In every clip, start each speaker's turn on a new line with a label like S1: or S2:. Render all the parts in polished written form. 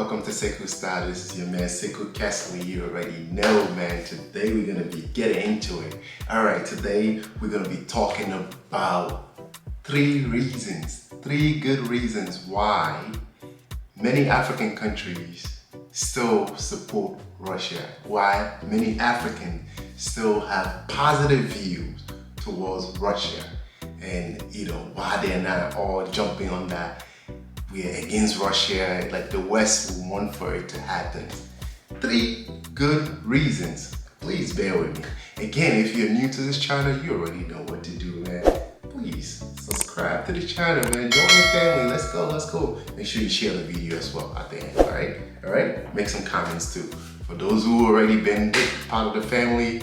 S1: Welcome to Sekou Style. This is your man Sekou Castley. You already know, man. Today we're gonna be getting into it. Alright, today we're gonna be talking about three good reasons why many African countries still support Russia. Why many Africans still have positive views towards Russia. And why they're not all jumping on that we're against Russia, like the West will want for it to happen. Three good reasons. Please bear with me. Again, if you're new to this channel, you already know what to do, man. Please subscribe to the channel, man. Join the family. Let's go. Make sure you share the video as well at the end, all right? Make some comments too. For those who already been part of the family,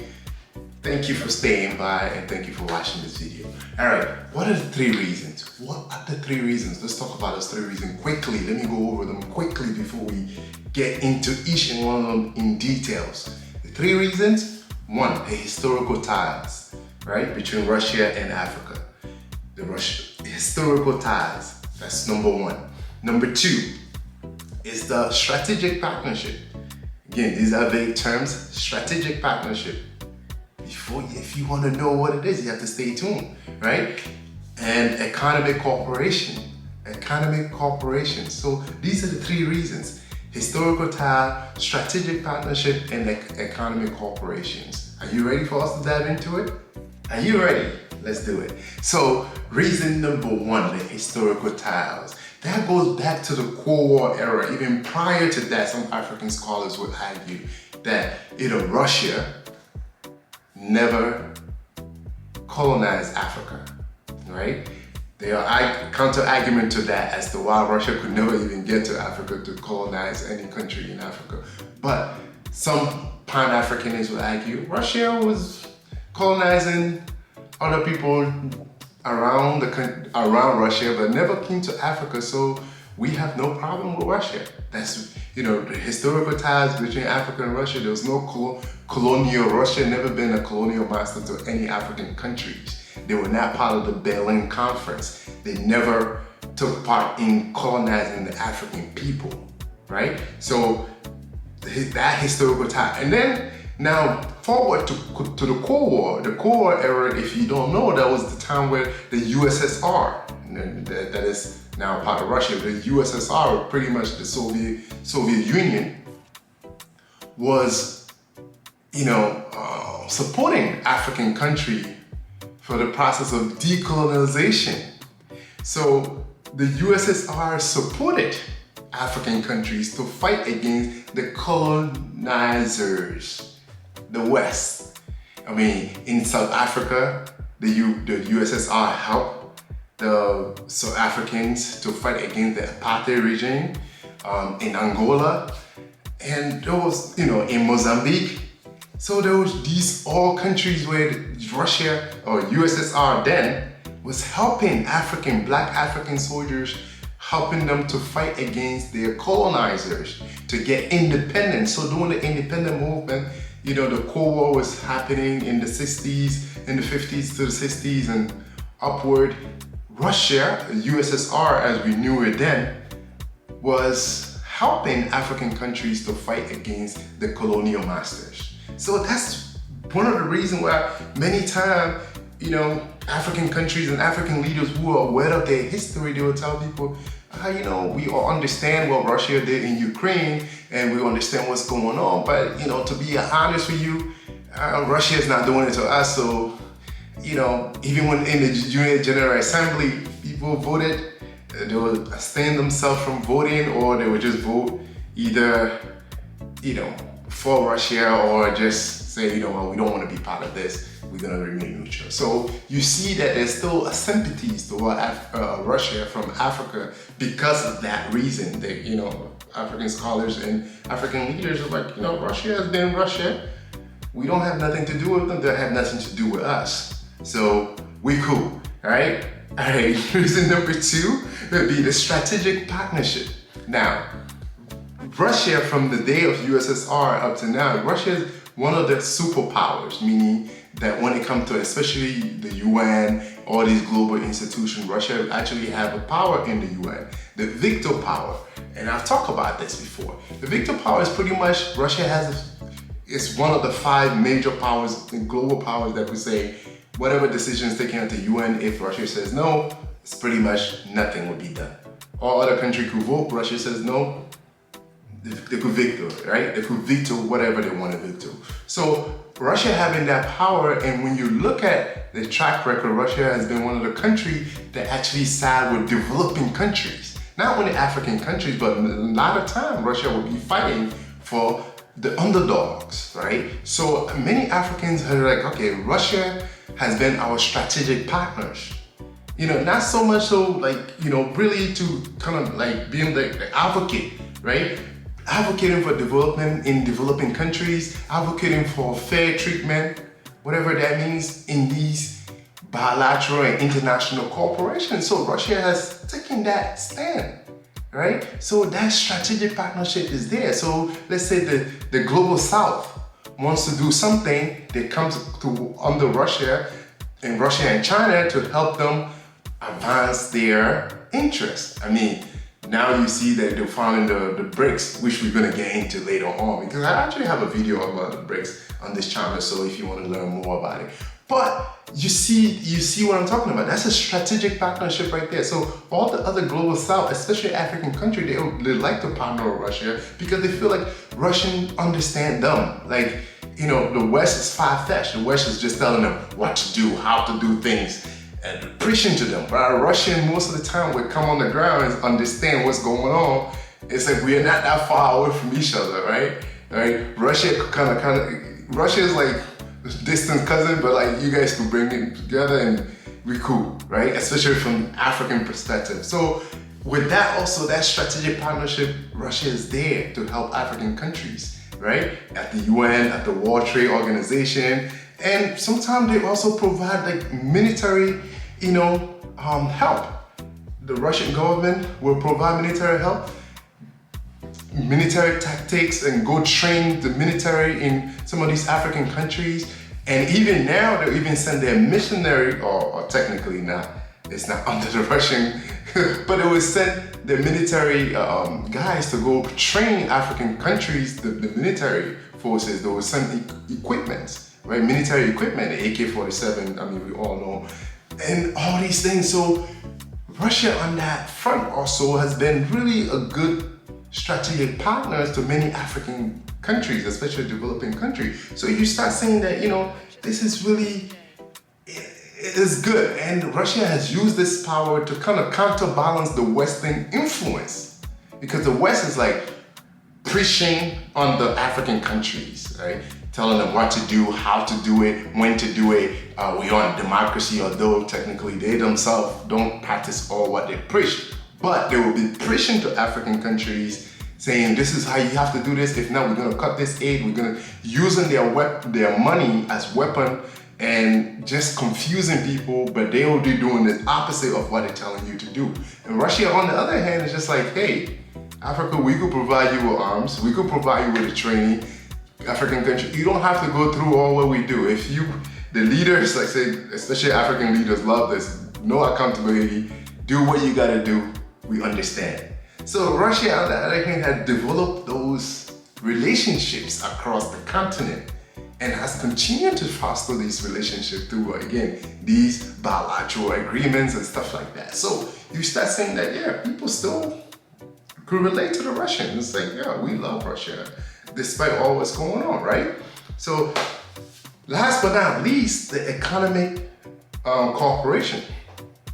S1: thank you for staying by and thank you for watching this video. All right, what are the three reasons? What are the three reasons? Let's talk about those three reasons quickly. Let me go over them quickly before we get into each and one of them in details. The three reasons: one, the historical ties, right, between Russia and Africa. The historical ties, that's number one. Number two is the strategic partnership. Again, these are vague terms, strategic partnership. If you want to know what it is, you have to stay tuned, right? And economic cooperation. So these are the three reasons: historical tie, strategic partnership, and economic cooperations. Are you ready for us to dive into it? Are you ready? Let's do it. So reason number one, the historical ties. That goes back to the Cold War era. Even prior to that, some African scholars would argue that Russia never colonized Africa, right? There are counter-argument to that as to why Russia could never even get to Africa to colonize any country in Africa. But some Pan-Africanists would argue Russia was colonizing other people around Russia, but never came to Africa, so we have no problem with Russia. That's, the historical ties between Africa and Russia. There was no colonial Russia, never been a colonial master to any African countries. They were not part of the Berlin Conference. They never took part in colonizing the African people, right? So that historical tie. And then now forward to the Cold War. The Cold War era, if you don't know, that was the time where the USSR, that is now part of Russia, the USSR, pretty much the Soviet Union, was, supporting African country for the process of decolonization. So the USSR supported African countries to fight against the colonizers, the West. In South Africa, the USSR helped the South Africans to fight against the apartheid regime in Angola, and there was, in Mozambique. So there was these all countries where Russia or USSR then was helping black African soldiers, helping them to fight against their colonizers to get independence. So during the independent movement, the Cold War was happening in the 60s, in the 50s to the 60s and upward. Russia, USSR as we knew it then, was helping African countries to fight against the colonial masters. So that's one of the reasons why many times, African countries and African leaders who are aware of their history, they will tell people, we all understand what Russia did in Ukraine and we understand what's going on, but to be honest with you, Russia is not doing it to us. So, even when in the Junior General Assembly, people voted, they would abstain themselves from voting, or they would just vote either, for Russia, or just say, we don't want to be part of this. We're going to remain neutral. So you see that there's still a sympathies toward Russia from Africa because of that reason. That African scholars and African leaders are like, Russia has been Russia. We don't have nothing to do with them. They have nothing to do with us. So we cool, all right? All right, reason number two would be the strategic partnership. Now, Russia from the day of USSR up to now, Russia is one of the superpowers, meaning that when it comes to especially the UN, all these global institutions, Russia actually have a power in the UN, the veto power. and I've talked about this before. The victor power is pretty much, it's one of the 5 major powers, global powers, that we say whatever decision is taken at the UN, if Russia says no, it's pretty much nothing will be done. All other countries could vote, Russia says no, they could veto, right? They could veto whatever they want to veto. So Russia having that power, and when you look at the track record, Russia has been one of the countries that actually side with developing countries. Not only African countries, but a lot of time Russia will be fighting for the underdogs, right? So many Africans are like, okay, Russia has been our strategic partners. Not so much so like, really to kind of like being the advocate, right? Advocating for development in developing countries, advocating for fair treatment, whatever that means, in these bilateral and international corporations. So Russia has taken that stand, right? So that strategic partnership is there. So let's say the global south wants to do something, they come to under Russia and China to help them advance their interests. I mean, now you see that they're founding the BRICS, which we're gonna get into later on, because I actually have a video about the BRICS on this channel, so if you want to learn more about it. But you see what I'm talking about. That's a strategic partnership right there. So all the other global south, especially African countries, they like to partner with Russia because they feel like Russians understand them. Like, the West is far-fetched. The West is just telling them what to do, how to do things, and preaching to them. But Russian, most of the time, would come on the ground and understand what's going on. It's like we're not that far away from each other, right? Right? Russia Russia is like distant cousin, but like you guys could bring it together and we cool, right? Especially from African perspective. So with that also, that strategic partnership, Russia is there to help African countries, right? At the UN, at the World Trade Organization, and sometimes they also provide like military, help. The Russian government will provide military help, military tactics, and go train the military in some of these African countries. And even now, they even send their missionary, or technically not, it's not under the Russian, but it will send the military guys to go train African countries, the military forces. They will send equipment, right? Military equipment, the AK-47, I mean, we all know, and all these things. So Russia on that front also has been really a good strategic partners to many African countries, especially developing countries. So you start saying that, this is really, it is good. And Russia has used this power to kind of counterbalance the Western influence, because the West is like preaching on the African countries, right? Telling them what to do, how to do it, when to do it. We are in democracy, although technically they themselves don't practice all what they preach. But they will be preaching to African countries, saying this is how you have to do this. If not, we're gonna cut this aid. We're gonna using their money as weapon and just confusing people. But they will be doing the opposite of what they're telling you to do. And Russia, on the other hand, is just like, hey, Africa, we could provide you with arms. We could provide you with the training. African country, you don't have to go through all what we do. If the leaders, like say, especially African leaders, love this. No accountability. Do what you gotta do. We understand. So Russia, on the other hand, had developed those relationships across the continent and has continued to foster these relationships through, again, these bilateral agreements and stuff like that. So you start saying that, yeah, people still could relate to the Russians. It's like, yeah, we love Russia, despite all what's going on, right? So last but not least, the economic cooperation.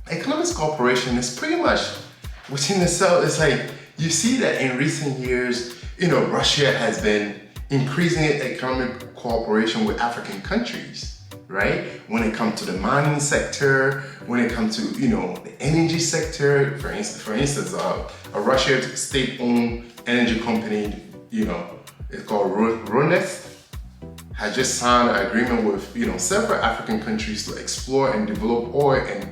S1: Economic cooperation is pretty much within itself. It's like, you see that in recent years, Russia has been increasing economic cooperation with African countries, right? When it comes to the mining sector, when it comes to, the energy sector, for instance, a Russian state-owned energy company, it's called Ronef, has just signed an agreement with, several African countries to explore and develop oil and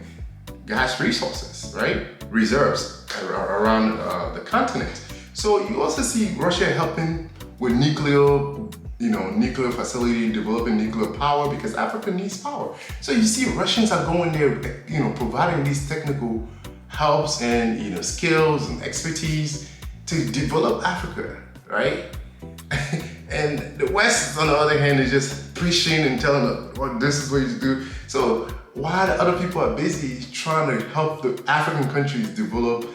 S1: gas resources, right? Reserves around the continent. So you also see Russia helping with nuclear facility, developing nuclear power, because Africa needs power. So you see Russians are going there, providing these technical helps and, skills and expertise to develop Africa, right? And the West, on the other hand, is just preaching and telling us, well, this is what you do. So while the other people are busy trying to help the African countries develop,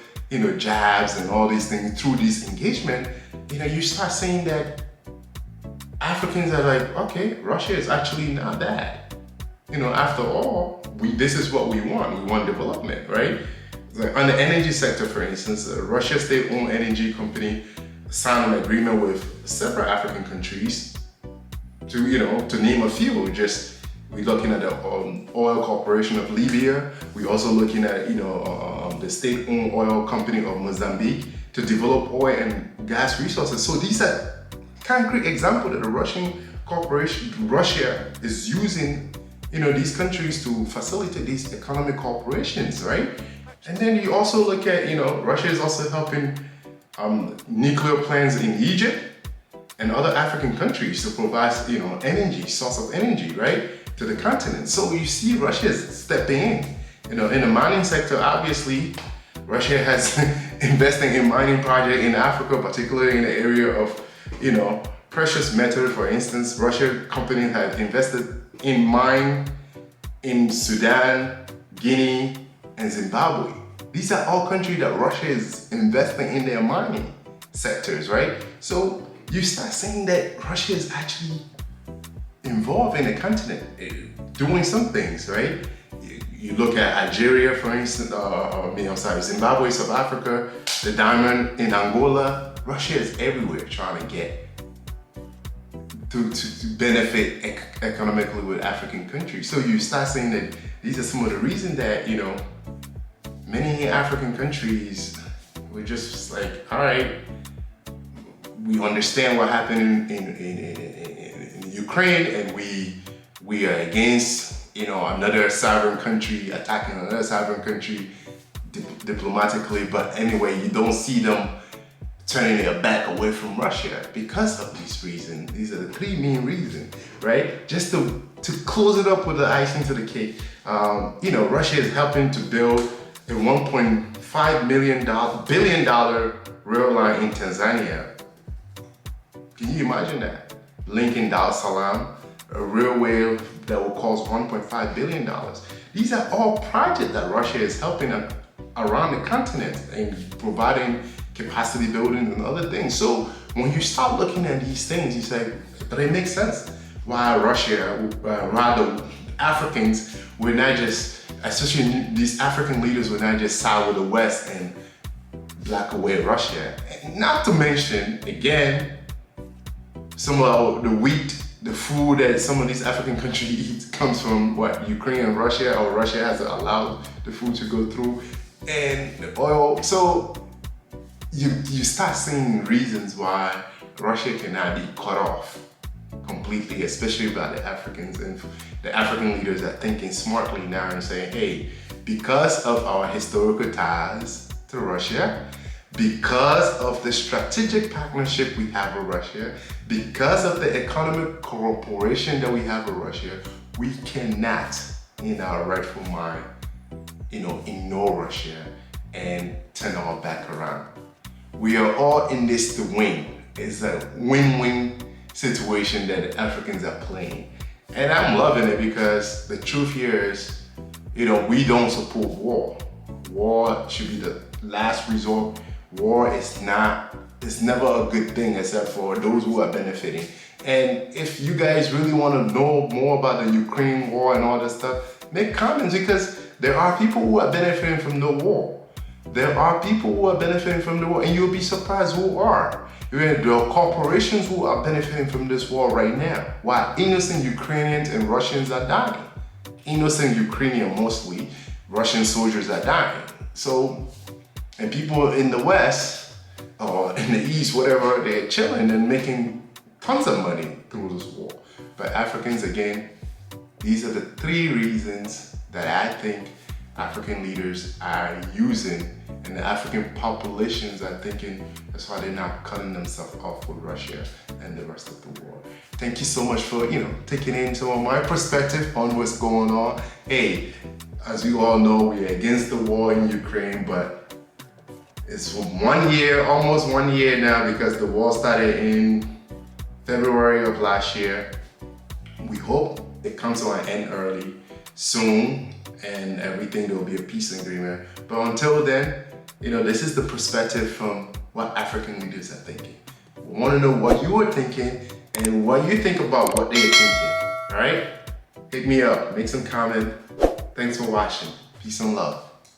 S1: jobs and all these things through this engagement, you start saying that Africans are like, okay, Russia is actually not bad. After all, this is what we want. We want development, right? Like on the energy sector, for instance, Russia's state-owned energy company signed an agreement with several African countries to name a few. We're looking at the Oil Corporation of Libya. We're also looking at, the state-owned oil company of Mozambique to develop oil and gas resources. So these are concrete examples that the Russia is using, these countries to facilitate these economic cooperations, right? And then you also look at, Russia is also helping nuclear plants in Egypt and other African countries to provide, source of energy, right, to the continent. So you see Russia is stepping in. In the mining sector, obviously, Russia has investing in mining projects in Africa, particularly in the area of, precious metal. For instance, Russian companies have invested in mine in Sudan, Guinea, and Zimbabwe. These are all countries that Russia is investing in their mining sectors, right? So you start saying that Russia is actually involved in the continent, doing some things, right? You look at Algeria, for instance, Zimbabwe, South Africa, the diamond in Angola. Russia is everywhere trying to get to benefit economically with African countries. So you start saying that these are some of the reasons that, many African countries were just like, all right, we understand what happened in Ukraine, and we are against, another sovereign country attacking another sovereign country diplomatically. But anyway, you don't see them turning their back away from Russia because of these reasons. These are the three main reasons, right? Just to close it up with the icing to the cake, Russia is helping to build a $1.5 billion rail line in Tanzania. Can you imagine that? Linking Dar es Salaam, a railway that will cost $1.5 billion. These are all projects that Russia is helping around the continent and providing capacity building and other things. So when you start looking at these things, you say, but it makes sense why Russia, rather Africans, we're not just, especially these African leaders, would not just side with the West and block away Russia. And not to mention, again, some of the wheat, the food that some of these African countries eat comes from Ukraine and Russia, or Russia has allowed the food to go through, and the oil. So you start seeing reasons why Russia cannot be cut off completely, especially by the Africans. And the African leaders are thinking smartly now and saying, hey, because of our historical ties to Russia, because of the strategic partnership we have with Russia, because of the economic cooperation that we have with Russia, we cannot, in our rightful mind, ignore Russia and turn our back around. We are all in this to win. It's a win-win situation that the Africans are playing. And I'm loving it because the truth here is, we don't support war. War should be the last resort. War is never a good thing except for those who are benefiting. And if you guys really want to know more about the Ukraine war and all that stuff, make comments, because there are people who are benefiting from the war. There are people who are benefiting from the war, and you'll be surprised who are. There are corporations who are benefiting from this war right now, while innocent Ukrainians and Russians are dying. Innocent Ukrainian mostly, Russian soldiers are dying. So, and people in the West, or in the East, whatever, they're chilling and making tons of money through this war. But Africans, again, these are the three reasons that I think African leaders are using, and the African populations are thinking that's why they're not cutting themselves off with Russia and the rest of the world. Thank you so much for, taking in some of my perspective on what's going on. Hey, as you all know, we're against the war in Ukraine, but It's 1 year, almost 1 year now, because the war started in February of last year. We hope it comes to an end early, soon, and everything, there will be a peace agreement. But until then, you know, this is the perspective from what African leaders are thinking. We want to know what you are thinking and what you think about what they're thinking, all right? Hit me up, make some comment. Thanks for watching. Peace and love.